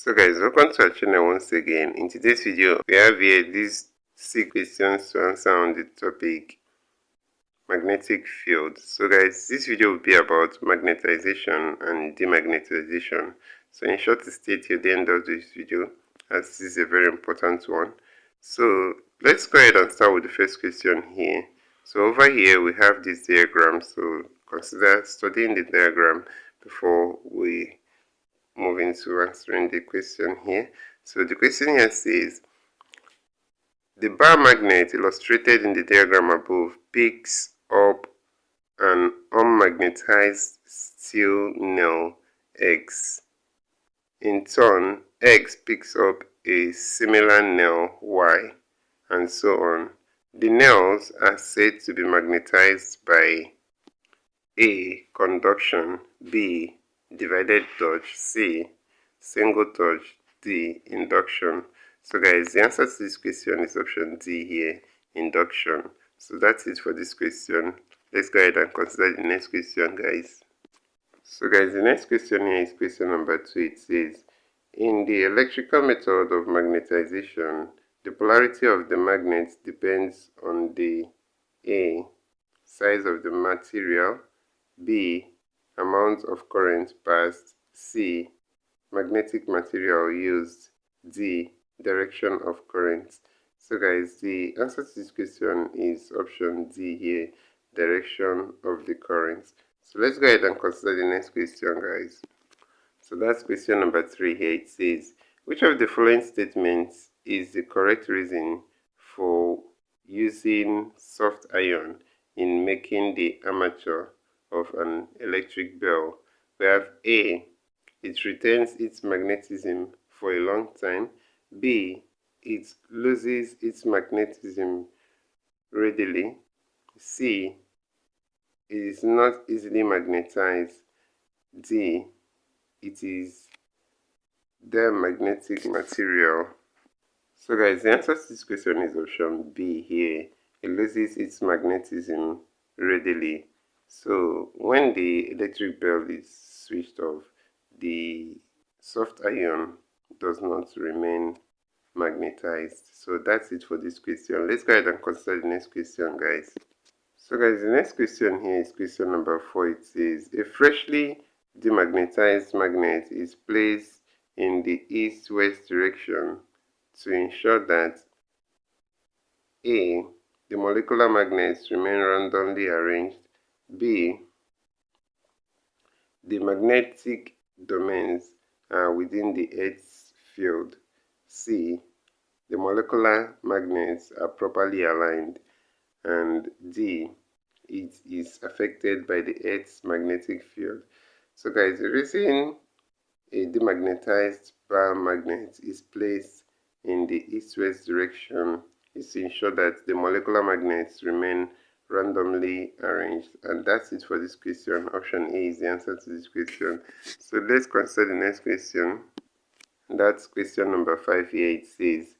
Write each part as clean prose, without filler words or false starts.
So guys, welcome to our channel once again. In today's video, we have here these 6 questions to answer on the topic magnetic field. So guys, this video will be about magnetization and demagnetization. So in short, stay till the end of this video, as this is a very important one. So let's go ahead and start with the first question here. So over here we have this diagram, so consider studying the diagram before we move into answering the question here. So the question here says, the bar magnet illustrated in the diagram above picks up an unmagnetized steel nail X. In turn, X picks up a similar nail Y, and so on. The nails are said to be magnetized by A. Conduction, B. Divided touch, C. Single touch, D. Induction. So guys, the answer to this question is option D here, induction. So that's it for this question. Let's go ahead and consider the next question, guys. So guys, the next question here is question number 2. It says, in the electrical method of magnetization, the polarity of the magnet depends on the A. Size of the material, B. Amount of current passed, C. Magnetic material used, D. Direction of current. So guys, the answer to this question is option D here, direction of the current. So let's go ahead and consider the next question, guys. So that's question number 3 here. It says, which of the following statements is the correct reason for using soft iron in making the armature of an electric bell? We have A. It retains its magnetism for a long time. B. It loses its magnetism readily. C. It is not easily magnetized. D. It is demagnetic material. So guys, the answer to this question is option B here. It loses its magnetism readily. So when the electric bell is switched off, the soft iron does not remain magnetized. So that's it for this question. Let's go ahead and consider the next question, guys. So guys, the next question here is question number 4. It says, a freshly demagnetized magnet is placed in the east-west direction to ensure that A. The molecular magnets remain randomly arranged, B. The magnetic domains are within the Earth's field, C. The molecular magnets are properly aligned, and D. It is affected by the Earth's magnetic field. So guys, the reason a demagnetized bar magnet is placed in the east-west direction is to ensure that the molecular magnets remain randomly arranged. And that's it for this question. Option A is the answer to this question. So let's consider the next question. That's question number 5 here. It says,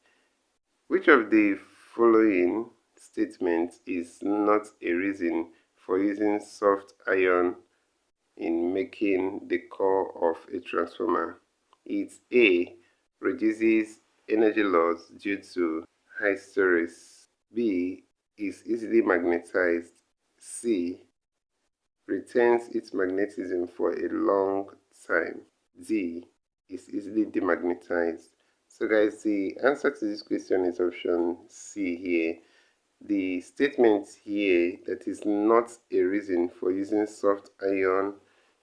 which of the following statements is not a reason for using soft iron in making the core of a transformer? It's A. Reduces energy loss due to hysteresis. B. Is easily magnetized. C. Retains its magnetism for a long time. D. Is easily demagnetized. So guys, the answer to this question is option C here. The statement here that is not a reason for using soft iron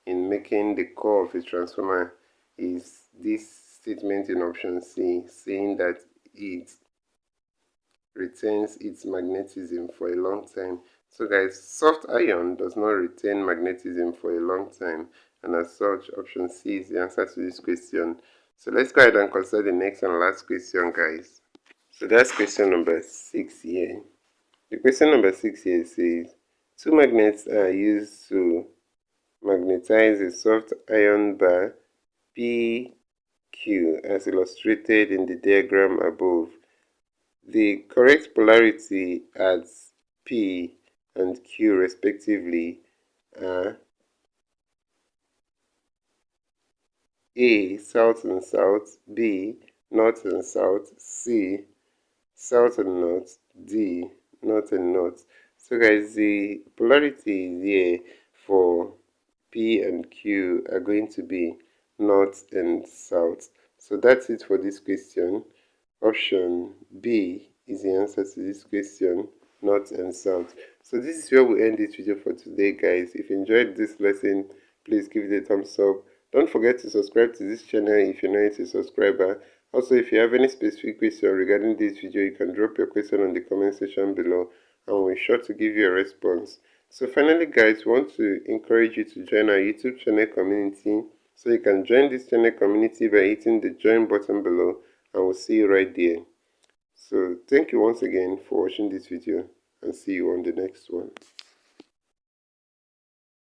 in making the core of a transformer is this statement in option C, saying that it retains its magnetism for a long time. So guys, soft iron does not retain magnetism for a long time, and as such, option C is the answer to this question. So let's go ahead and consider the next and last question, guys. So that's question number 6 here. The question number 6 here says, two magnets are used to magnetize a soft iron bar PQ as illustrated in the diagram above. The correct polarity at P and Q respectively are A. South and south. B. North and south. C. South and north. D. North and north. So guys, the polarity here for P and Q are going to be north and south. So that's it for this question. Option B is the answer to this question, north and south. So this is where we end this video for today, guys. If you enjoyed this lesson, please give it a thumbs up. Don't forget to subscribe to this channel if you're not a subscriber. Also, if you have any specific question regarding this video, you can drop your question on the comment section below and we'll be sure to give you a response. So finally, guys, we want to encourage you to join our YouTube channel community. So you can join this channel community by hitting the join button below, and we'll see you right there. So thank you once again for watching this video, and see you on the next one.